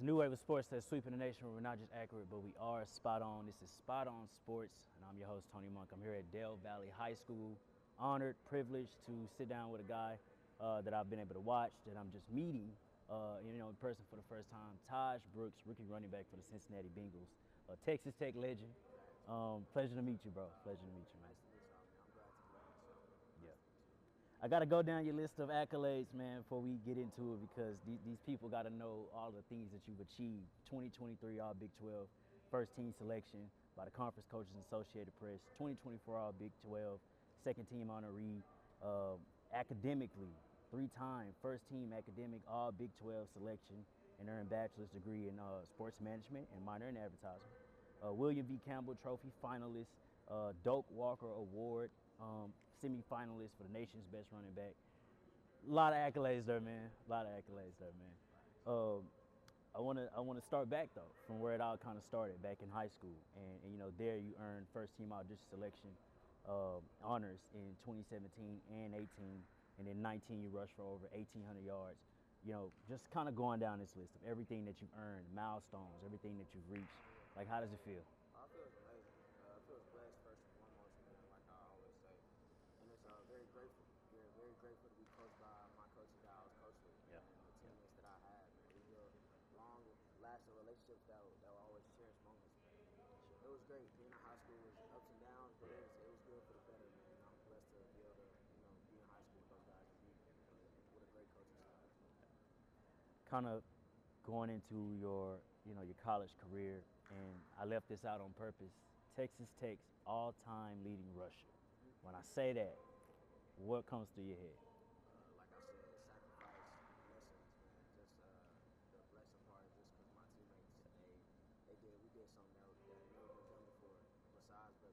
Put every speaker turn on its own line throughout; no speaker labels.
a new wave of sports that's sweeping the nation where we're not just accurate, but we are spot on. This is Spot On Sports, and I'm your host, Tony Monk. I'm here at Dale Valley High School. Honored, privileged to sit down with a guy that I've been able to watch, that I'm just meeting, in person for the first time. Tahj Brooks, rookie running back for the Cincinnati Bengals, a Texas Tech legend. Pleasure to meet you, bro. Pleasure to meet you, man.
Nice to meet y'all, man. I'm glad to be on the show.
Yeah. I got to go down your list of accolades, man, before we get into it, because these people got to know all the things that you've achieved. 2023 All Big 12, first team selection by the Conference Coaches and Associated Press. 2024 All Big 12, second team honoree. Academically, 3-time first team academic All Big 12 selection, and earned bachelor's degree in sports management and minor in advertising. William V. Campbell Trophy finalist, Doak Walker Award semi-finalist for the nation's best running back. A lot of accolades there, man. I want to start back though, from where it all kind of started back in high school, and there you earned first team audition selection honors in 2017 and 18, and then 19 you rushed for over 1,800 yards. Just kind of going down this list of everything that you've earned, milestones, everything that you've reached. Like, how does it feel?
I feel amazing. I feel blessed first and foremost, man, like I always say. And it's very grateful. Very grateful to be coached by my coaches that I was coached with.
Yeah.
And the teammates that I had, man. We built long-lasting relationships that will always cherish moments, man. It was great. Being in high school was ups and downs, but it was good for the better, man. I'm blessed to be able to, be in high school with those guys and be with a great coaching staff.
Kind of going into your college career, and I left this out on purpose. Texas Tech's all-time leading rusher. When I say that, what comes to your head?
Like I said, sacrifice, blessings, man. Just the blessing part is just because my teammates, we did something that never been done before. Besides the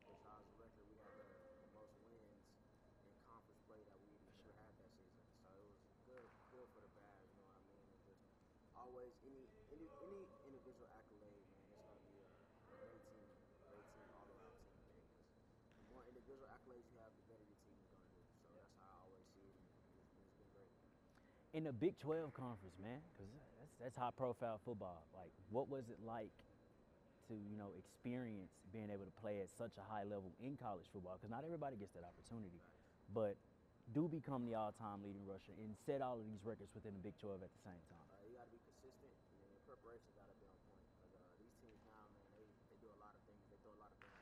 record, we had the most wins in conference play that we ever had that season. So it was good for the bad, you know what I mean? And just always any individual accolade, man, it's gonna be a great team all around team, man. Because the more individual accolades you have, the better your team is gonna do. So that's how I always see it, and it's been great.
In the Big 12 conference, man, because that's high-profile football. Like, what was it like to experience being able to play at such a high level in college football? Because not everybody gets that opportunity, but do become the all-time leading rusher and set all of these records within the Big 12 at the same time.
You got to be consistent, and your preparation got to be on point. Because these teams now, man, they do a lot of things. They throw a lot of things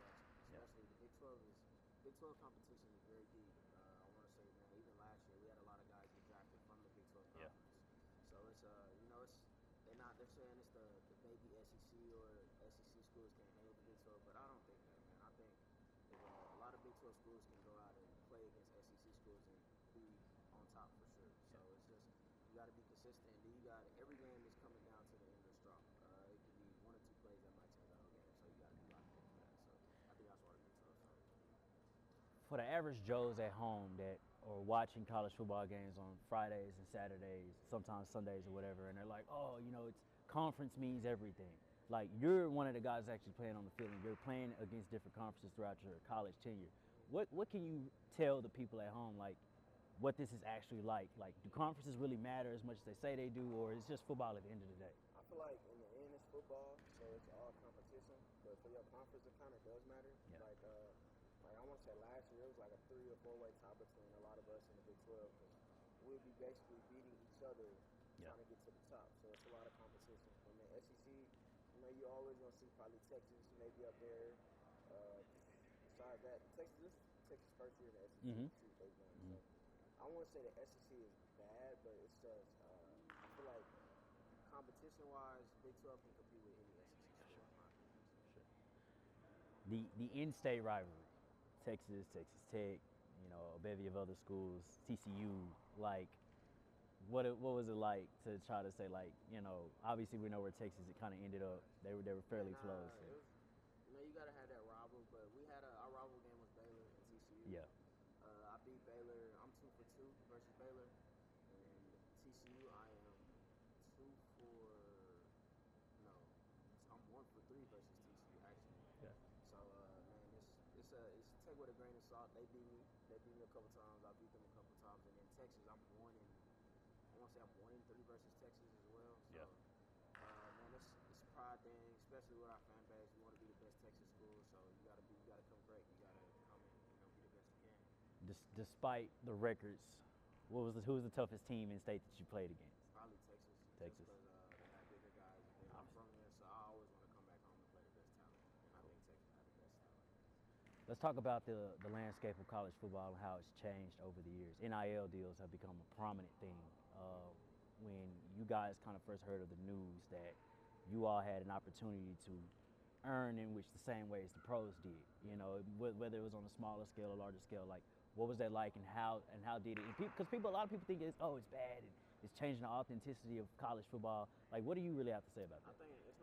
at you. Especially the Big 12 competition is very deep. I want to say, man, even last year we had a lot of guys get drafted from the Big 12 conference. So it's they're saying it's the baby SEC, or SEC schools can't hang with the Big 12, but I don't think that, man. I think a lot of Big 12 schools can go out and play against SEC schools and be on top for sure. So it's just, you got to be consistent. And then every game is coming down to the end of the straw. It could be one or two plays that might change the whole game. So you got to be locked in for that. So I think that's why the Big 12 is so.
For the average Joes at home that are watching college football games on Fridays and Saturdays, sometimes Sundays or whatever, and they're like, it's conference means everything. Like, you're one of the guys actually playing on the field, and you're playing against different conferences throughout your college tenure. What can you tell the people at home, like, what this is actually like? Like, do conferences really matter as much as they say they do, or is it just football at the end of the day?
I feel like in the end it's football, so it's all competition. But for your conference, it kind of does matter.
Yeah.
Like I want to say last year, it was like a 3 or 4 way tie between a lot of us in the Big 12, because we'd be basically beating each other trying to get to the top. So it's a lot of competition. From the SEC, you're always going to see probably Texas maybe up there. Besides that, Texas first year in the SEC.
Mm-hmm.
So I won't say the SEC is bad, but it's just I feel like competition-wise, Big 12 can compete with any SEC school.
Sure. The in-state rivalry, Texas Tech, a bevy of other schools, TCU, like, what was it like to try to say, like, obviously we know where Texas, it kind of ended up. They were fairly close.
You got to have that rival, but we had our rival game was Baylor and TCU.
Yeah.
I beat Baylor. I'm 2 for 2 versus Baylor, and TCU I am 1 for 3 versus TCU actually.
Yeah.
So man, it's Tech with a grain of salt. They beat me a couple times. I beat them a couple times, and then Texas I'm 1 in 3 versus Texas as well. So,
yeah.
Man, especially with our fan base. We want to be the best Texas school, so you gotta come great. You gotta come and be the best you can.
Despite the records, who was the toughest team in state that you played against?
Probably Texas.
Texas.
Just because they have bigger guys. And then I'm from here, so I always want to come back home and play the best talent. And I think Texas had the best talent.
Let's talk about the landscape of college football and how it's changed over the years. NIL deals have become a prominent thing. When you guys kind of first heard of the news that you all had an opportunity to earn in which the same way as the pros did, whether it was on a smaller scale or larger scale, like what was that like and how did it? Because a lot of people think it's bad and it's changing the authenticity of college football. Like, what do you really have to say about that?
I think it's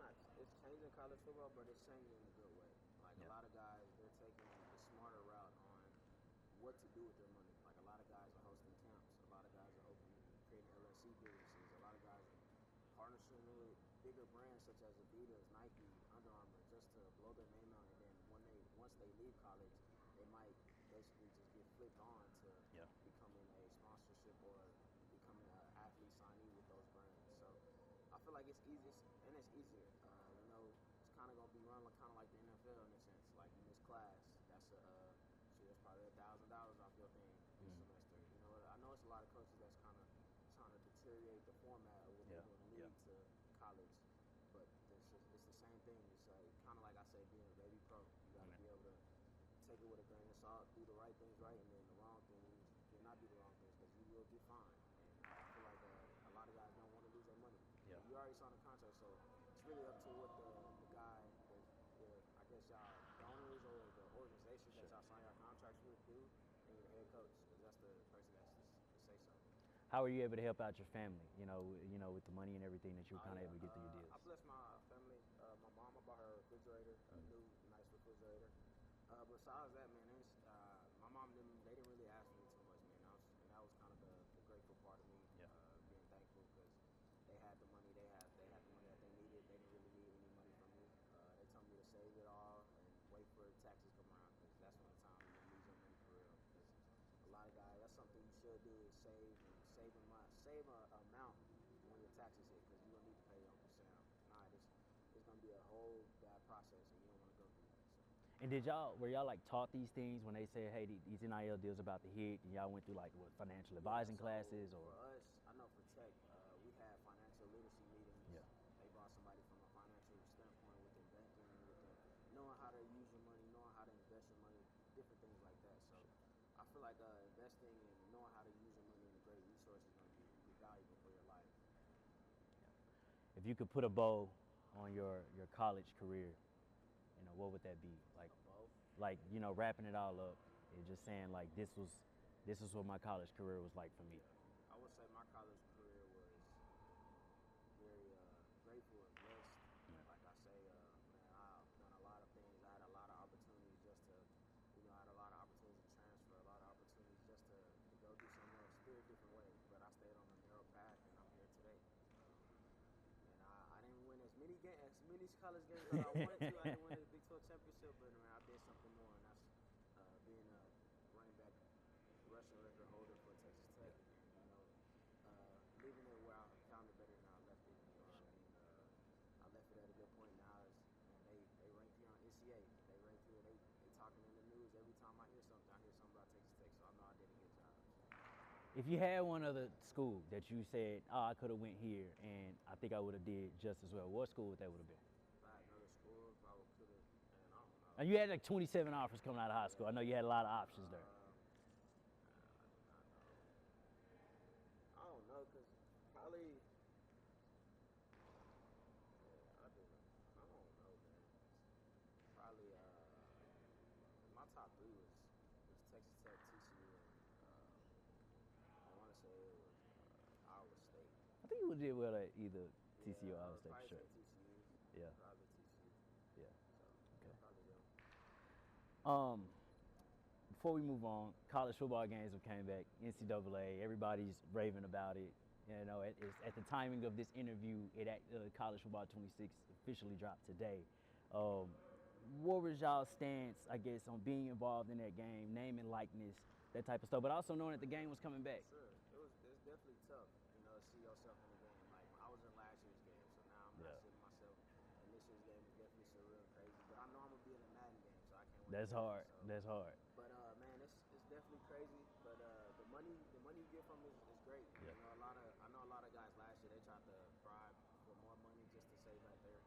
changing college football, but it's changing in a good way. Like a lot of guys, they're taking the smarter route on what to do with their money. Like a lot of guys are hosting camps. A lot of guys are creating LLC businesses. A lot of guys are partnering with bigger brands such as Adidas, Nike, Under Armour, just to blow their name out. And then once they leave college, they might basically just get flipped on to becoming a sponsorship or becoming an athlete signee with those brands. So I feel like it's easy and it's easier. It's kind of gonna be run kind of like the NFL in a sense. Like in this class, that's probably $1,000 off your thing this semester. I know it's a lot of coaches that's kind of trying to deteriorate the format of what they're going to lead to college, but it's the same thing. It's kind of like I say, being a baby pro. You got to be able to take it with a grain of salt, do the right things right, and then the wrong things, not do the wrong things, because you will get fined. And I feel like a lot of guys don't want to lose their money.
Yeah.
You already signed a contract, so it's really up to what the guy, I guess y'all donors or the organization that y'all sign your contracts with do, and your head coach, because that's the person that's to say so.
How were you able to help out your family? With the money and everything that you were kind of able to get through your deals.
I blessed my family. My mom, I bought her a refrigerator, a new nice refrigerator. Besides that, man, my mom they didn't really ask me too much, man. That was kind of the grateful part of me, being thankful because they had the money. They had the money that they needed. They didn't really need any money from me. They told me to save it all and wait for taxes to come around, because that's when the time you're gonna lose your money for real. Because a lot of guys, that's something you should do, is save an amount when your taxes hit, because you're gonna need to pay your Uncle Sam. It's gonna be a whole bad process, and you don't want to go through that. So.
And were y'all like taught these things when they said, hey, these NIL deals about to hit, and y'all went through like what, financial advising classes or?
For us, I know for Tech, we had financial literacy meetings.
Yeah.
They brought somebody from a financial standpoint within banking, knowing how to use your money, knowing how to invest your money, different things like that. So I feel like investing and knowing how to use your money and a great resource is going to be valuable for your life.
If you could put a bow on your college career, what would that be? Like, wrapping it all up and just saying like this is what my college career was like for me.
I would say my college career was very grateful and blessed. Like I say, man, I've done a lot of things. I had a lot of opportunities just to, I had a lot of opportunities to transfer, a lot of opportunities just to go do something else, do it a different way. But I stayed on a narrow path, and I'm here today. And I didn't win as many college games as I wanted to. I didn't win the Big 12 championship, but man, I did something more, and that's being a running back rushing record holder for Texas Tech. And, leaving it where I found it better than I left it. You know what I mean? I left it at a good point. Now they rank here on NCA. They rank here. They talking in the news every time I hear something. I hear something about Texas Tech, so I know I did a good job.
If you had one other school that you said, I could have went here and I think I would have did just as well, what school that would have been?
If I had another school, if I could have, man, I don't know.
Now you had like 27 offers coming out of high school. I know you had a lot of options there.
I don't know, because probably, I don't know, man. Probably, my top three was Texas Tech, TCU, and I want to say it was Iowa State.
I think you would have did well at either TCU or Iowa State for sure.
TCU.
Yeah.
Probably TCU.
Yeah.
So,
Okay.
probably them.
Before we move on, college football games have came back. NCAA, everybody's raving about it. At the timing of this interview, College Football 26 officially dropped today. What was y'all's stance, I guess, on being involved in that game, name and likeness, that type of stuff, but also knowing that the game was coming back?
Sure. It's definitely tough, to see yourself in the game. Like, I was in last year's game, so now I'm not seeing myself in this year's game. It's definitely be in a Madden game, so I can't wait.
That's hard. That's hard.
But man, it's definitely crazy. But the money you get from it is great.
Yeah.
You know, I know a lot of guys last year they tried to bribe for more money just to say that they're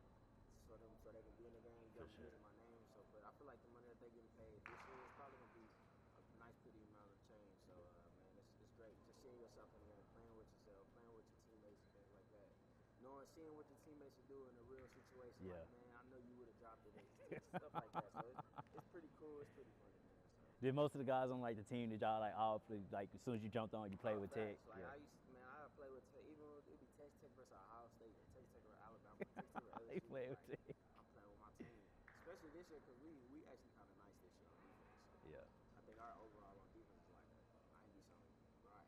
so they can be in the game.
For
They're
sure.
using my name. So, but I feel like the money that they're getting paid this year is probably gonna be a nice, pretty amount of change. So man, it's great just seeing yourself in there, playing with yourself, playing with your teammates and things like that. Knowing, seeing what your teammates are doing in a real situation.
Yeah.
Like, man, I know you would have dropped it. Stuff like that. So it's pretty cool. It's pretty funny, man. So.
Did most of the guys on like the team that y'all like all play, like as soon as you jumped on, you played with Tech?
Like
Yeah.
I play with Tech. Even though it'd be Texas Tech versus Ohio State, or Texas Tech versus Alabama, or Texas Tech versus LSU.
He played with
like,
Tech.
I'm playing with my team, especially this year because we actually kind of nice this year on defense.
Yeah.
I think our overall on defense is like a 90 something. Our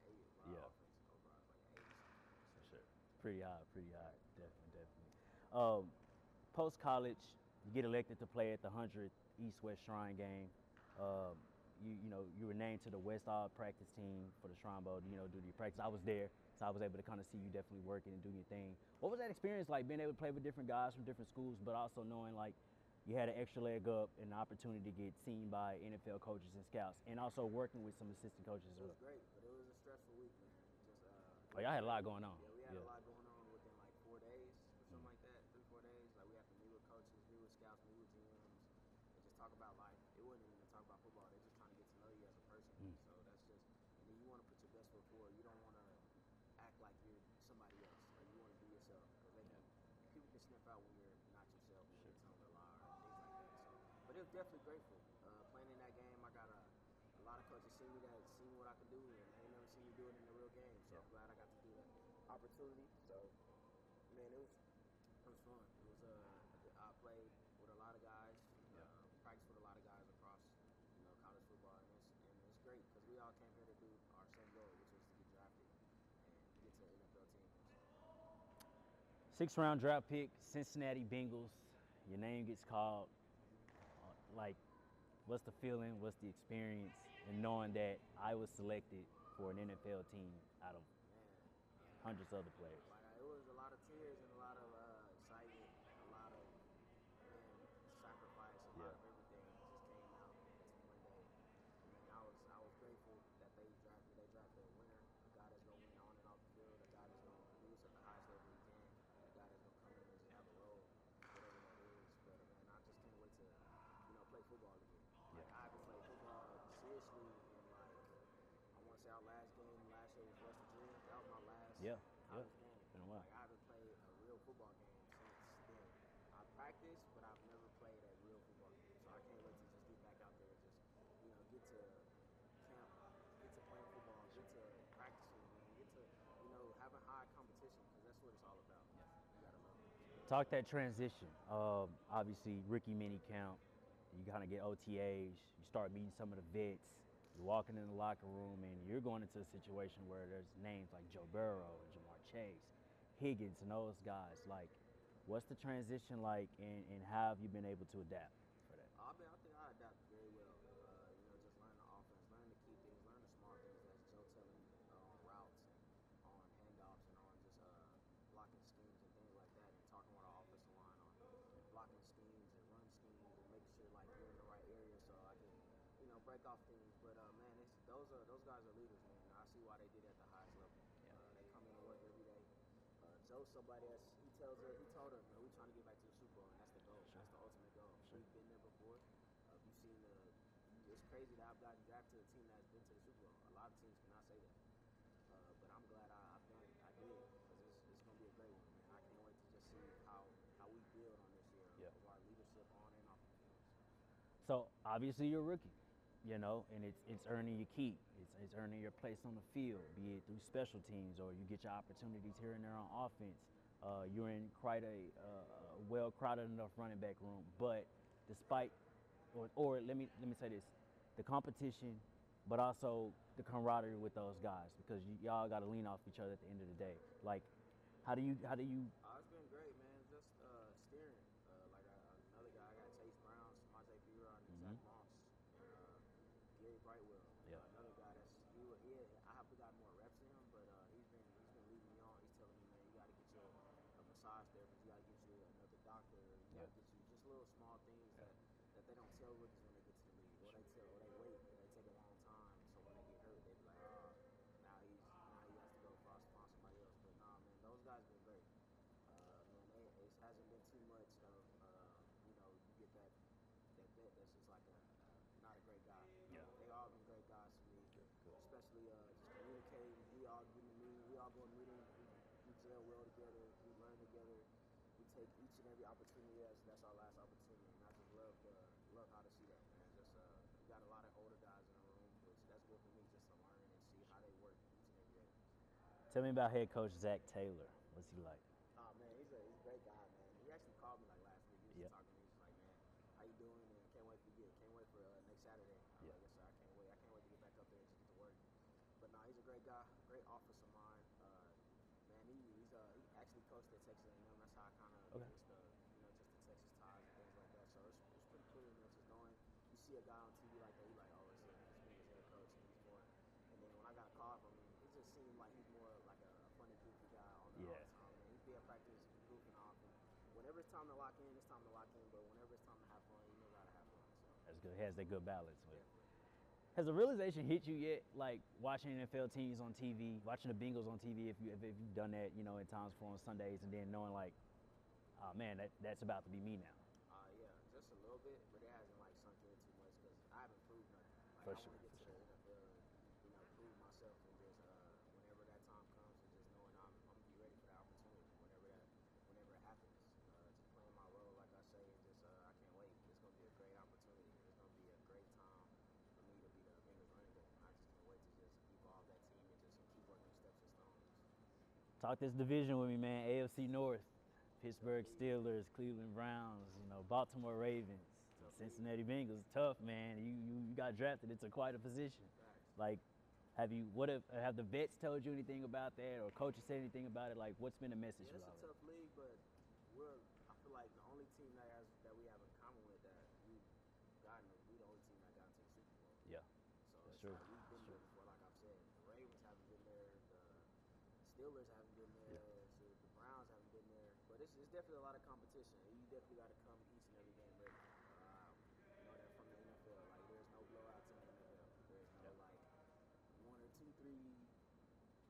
Yeah.
offense overall is like 80 something.
For sure. Pretty high. Definitely. Post college, you get elected to play at the 100th East West Shrine game. You were named to the West All practice team for the Shrine Bowl. Do your practice. I was there, so I was able to kind of see you definitely working and doing your thing. What was that experience like, being able to play with different guys from different schools, but also knowing like you had an extra leg up and an opportunity to get seen by NFL coaches and scouts, and also working with some assistant coaches as
It
well?
was great, but it was a stressful week, man.
Oh, y'all had a lot going on.
Yeah, we had a lot going on within like 4 days or something like that, 3-4 days. Like we have to meet with coaches, meet with scouts, meet with GMs, and just talk about life. It wasn't even talk about football. They're just trying to get to know you as a person. So that's just, and then you want to put your best foot forward. You don't want to act like you're somebody else. Like you want to be yourself, because people can sniff out when you're not yourself, when you're telling a lie or things like that. So, but it was definitely grateful. Playing in that game, I got a lot of coaches seen what I could do, and they ain't never seen me do it in a real game. So I'm glad I got to do that opportunity. So, man, it was fun. It was I played with a lot of guys, practiced with a lot of guys across college football, and it's great because we all came here to do our same goal, which was to get drafted and get to an NFL team. So.
6th round draft pick, Cincinnati Bengals. Your name gets called. Like, what's the feeling? What's the experience in knowing that I was selected for an NFL team out of hundreds of other players?
Like, it was a lot of tears and a lot of excitement, a lot of sacrifice, a lot of everything just came out into one day. I mean, I was grateful that they drafted a winner, a guy that's gonna win on and off the field, a guy that's gonna produce at the highest level he can, a guy that's gonna come in and just have a role, whatever that is. But man, I just can't wait to play football again. Like, I haven't played football seriously in like, I want to say our last game last year was West Virginia. That was my last college game.
Been a while.
Like, I haven't played a real football game since then. I practiced, but I've never played a real football game. So I can't wait to just get back out there and just get to camp, get to playing football, get to practicing, and get to having high competition, because that's what it's all about. You gotta love it.
Talk that transition. Obviously, rookie mini camp. You kind of get OTAs. You start meeting some of the vets. You're walking in the locker room, and you're going into a situation where there's names like Joe Burrow, Jamar Chase, Higgins, and those guys. Like, what's the transition like, and how have you been able to adapt for that?
I think I adapted very well. Just learning the offense, learning the key things, learning the small things that Joe telling me on routes and on handoffs and on just blocking schemes and things like that, and talking with our offensive line on blocking schemes and run schemes and making sure like you're in the right area so I can break off things. But man, those guys are leaders, man. I see why they did it at the highest level. They come in to work every day. Joe's somebody he told us, man, we're trying to get back to the Super Bowl, and that's the goal. Sure. That's the ultimate goal. Sure. We've been there before. You've seen it's crazy that I've gotten drafted to a team that's been to the Super Bowl. A lot of teams cannot say that. But I'm glad I've done it. I did, because it's going to be a great one, man. I can't wait to just see how we build on this year of our leadership on and off the field.
So obviously you're a rookie, and it's earning your keep. It's earning your place on the field, be it through special teams or you get your opportunities here and there on offense. You're in quite a well-crowded enough running back room, but despite, or let me say this, the competition, but also the camaraderie with those guys, because y'all got to lean off each other at the end of the day. Like, how do you?
It's been great, man. Just steering. Like another guy, I got Chase Brown, Samaje Perine, and Zach Moss, and Gary Brightwell. Another guy I have got more reps than him, but he's been leading me on. He's telling me, man, you got to get you a massage therapist, you got to get you another doctor, you got to get you just little small things that they don't tell rookies when they get to the league, or they wait, or they take a long time. So when they get hurt, they be like, oh, now he has to go find somebody else. But nah, man, those guys been great. Man, it hasn't been too much of you get that vet that's just like not a great guy.
Yeah.
They all been great guys to me,
Good.
especially just communicating. We all go to meetings, we gel well together, we learn together. We take each and every opportunity as that's our last opportunity, and I just love how to see that, man. Just we got a lot of older guys in the room, which that's good for me just to learn and see how they work each and every day.
Tell me about head coach Zach Taylor. What's he like?
Oh man, he's a great guy, man. He actually called me like last week. He was just talking to me. He's like, man, how you doing? And can't wait for next Saturday. I was like, yes sir, I can't wait. I can't wait to get back up there and just get to work. But nah, he's a great guy, great officer mind. Man, he actually coached at Texas A&M. That's how I kind of just the Texas ties and things like that. So it's pretty cool, man. Just knowing you see a guy on TV like that, you're like, oh, it's me as head coach, and he's more. And then when I got a call from him, it just seemed like he's more like a funny, goofy guy all the time. Man, he'd be at practice goofing off, and whenever it's time to lock in, it's time to lock in. But whenever it's time to have fun, you know how to have fun. So
That's good. He has that good balance with it.
Yeah.
Has the realization hit you yet, like watching NFL teams on TV, watching the Bengals on TV, if you've done that, at times for on Sundays, and then knowing like, oh man, that's about to be me now?
Yeah, just a little bit, but it hasn't like sunk in too much because I haven't proved nothing. Like,
For
I
sure,
want to get to
for
the NFL and prove myself, and just whenever that time comes, and just knowing I'm gonna be ready for that opportunity whenever it happens. Just playing my role, like I say, and just I can't wait. It's gonna be a great opportunity. It's gonna be a great time for me to be the Bengals running back. I just can't wait to just evolve that team and just keep working steps and stones.
Talk this division with me, man. AFC North, Pittsburgh Steelers, Cleveland Browns, Baltimore Ravens, Cincinnati Bengals. Tough, man. You got drafted into quite a position. Like, have the vets told you anything about that, or coaches said anything about it? Like, what's been the message?
Yeah, it's a tough league, but I feel like the only team that we have in common with that we the only team that got into the Super Bowl.
Yeah.
So
That's
it's
true.
like we've been there before, like I've said. The Ravens haven't been there, the Steelers haven't been there, so the Browns haven't been there. But it's definitely a lot of competition. You definitely got to come each and every game ready. You know that from the NFL. Like, there's no blowouts in the NFL. There's no like 1 or 2,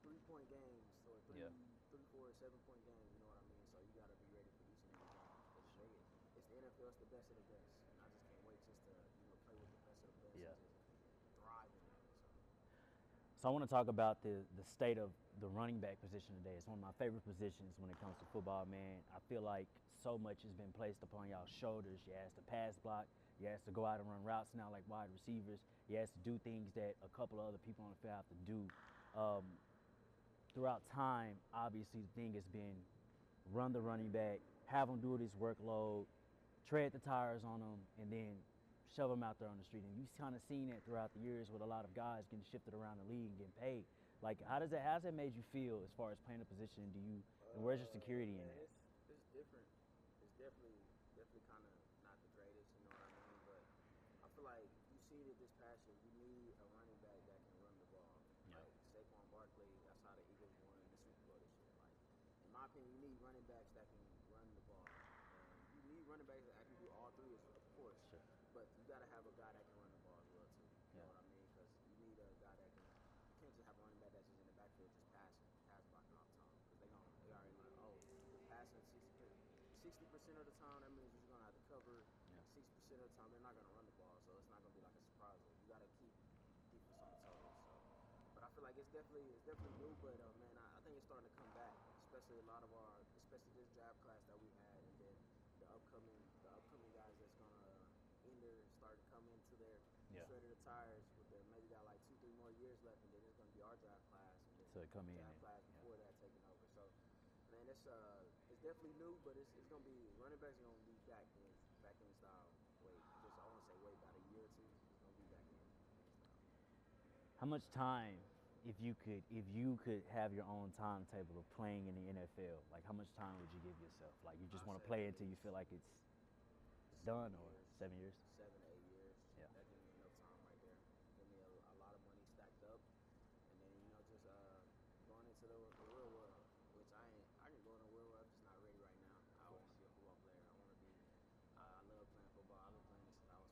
3-point games, or 3, 4, 7-point games. You know what I mean? So you got to be ready for each and every game. It's the NFL. It's the best of the best, and I just can't wait just to play with the best of the best and just thrive in that.
So I want to talk about the state of the running back position today. It's one of my favorite positions when it comes to football, man. I feel like so much has been placed upon y'all's shoulders. You're asked to pass block. You're asked to go out and run routes now like wide receivers. You're asked to do things that a couple of other people on the field have to do. Throughout time, obviously, the thing has been run the running back, have him do his workload, tread the tires on him, and then shove them out there on the street. And you've kind of seen that throughout the years with a lot of guys getting shifted around the league and getting paid. Like, how's that made you feel as far as playing a position? And where's your security in that?
It's different. It's definitely kind of not the greatest, you know what I mean? But I feel like you see it this past year. You need a running back that can run the ball.
Yeah.
Like Saquon Barkley, that's how the Eagles won the Super Bowl this year. Like, in my opinion, you need running backs that can run the ball. You need running backs that can do all three, of course.
Sure.
But you got to have a guy that can run the ball as well too. You know what I mean? Because you need a guy that can. You can't just have a running back that's just in the backfield just pass blocking all the time. Because they already like, oh, you're passing 60% of the time. That means you're gonna have to cover 60% of the time. They're not gonna run the ball, so it's not gonna be like a surprise. You got to keep defense on the toes. So, but I feel like it's definitely new. But man, I think it's starting to come back. Especially especially this draft class that we had, and then the upcoming guys that's gonna start to come into their shredded the tires with their maybe got like 2-3 more years left, and then it's gonna be our draft class, and then
to come in
draft class before that taking over. So man, it's definitely new, but it's gonna be running backs are gonna be back in style. I want to say wait about a year or two. It's gonna be back in.
How much time, if you could have your own timetable of playing in the NFL, like how much time would you give yourself? Like you just want to play until you feel like it's done, or 7 years?
7 to 8 years.
Yeah.
That gives me enough time right there. Give me a lot of money stacked up, and then just going into the real world, which I can go in the real world. I'm just not ready right now. I want to be a football player. I want to be. I love playing football. I've been playing it since I was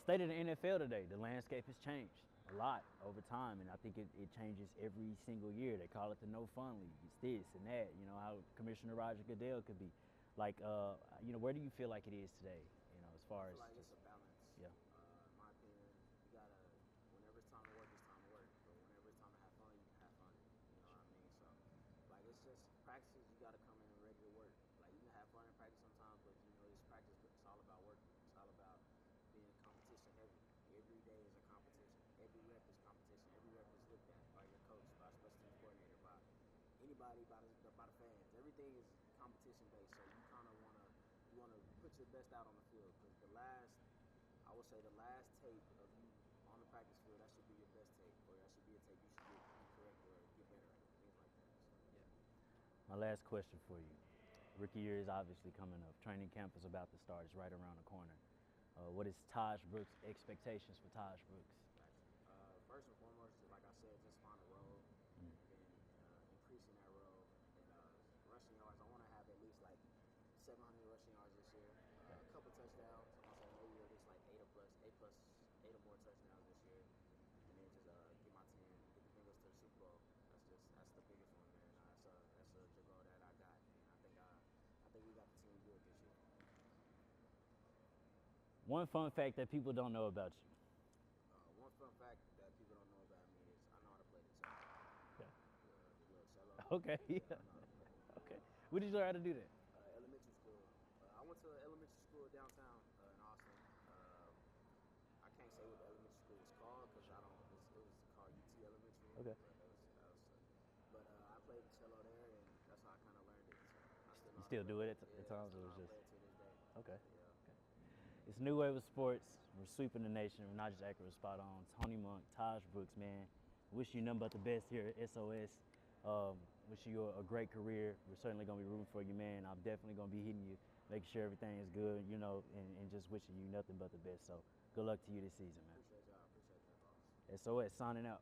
state of the NFL today, the landscape has changed a lot over time, and I think it changes every single year. They call it the no fun league. It's this and that. You know how Commissioner Roger Goodell could be. Like, you know, where do you feel like it is today? You know, as far as
I feel like it's a balance.
yeah.
In my opinion, you gotta, whenever it's time to work, it's time to work. But whenever it's time to have fun, you can have fun. You know what I mean? So, like, it's just practices. You gotta come in and ready to work. Like, you can have fun in practice sometimes, but you know, this practice, it's all about working. It's all about being competition heavy. Every day is a competition. Every rep is competition. Every rep is looked at by your coach, by special teams coordinator, by anybody, by the fans. Everything is competition based. So you kind of wanna put your best out on the field, because I would say the last tape of you on the practice field, that should be your best tape, or that should be a tape you should get correct or get better at, things like that. So.
Yeah. My last question for you. Rookie year is obviously coming up. Training camp is about to start. It's right around the corner. What is Tahj Brooks' expectations for Tahj Brooks?
First and foremost, like I said, just find a role and increasing that role. And rushing yards, I want to have at least like 700 rushing yards this year. A couple touchdowns. I'm gonna say maybe at least like 8 or more touchdowns this year. And then just get my team, get the Bengals to the Super Bowl. That's the biggest one, man. That's the goal that I got. And I think we got the team good this year.
One fun fact that people don't know about you.
One fun fact that people don't know about me is I know how to play the cello.
Okay.
The little cello.
Okay. Yeah. Okay. When did you learn how to do that?
Elementary school. I went to elementary school downtown in Austin. I can't say what the elementary school was called because it was called UT Elementary.
Okay.
But I played the cello there, and that's how I kind of learned it. So
You still do it at times, or
I
it's just
play it to this day.
okay.
Yeah.
It's New Wave of Sports. We're sweeping the nation. We're not just accurate, spot on. Tony Monk, Tahj Brooks, man. Wish you nothing but the best here at SOS. Wish you a great career. We're certainly going to be rooting for you, man. I'm definitely going to be hitting you, making sure everything is good, you know, and just wishing you nothing but the best. So good luck to you this season, man.
Appreciate y'all. Appreciate that, boss.
SOS signing out.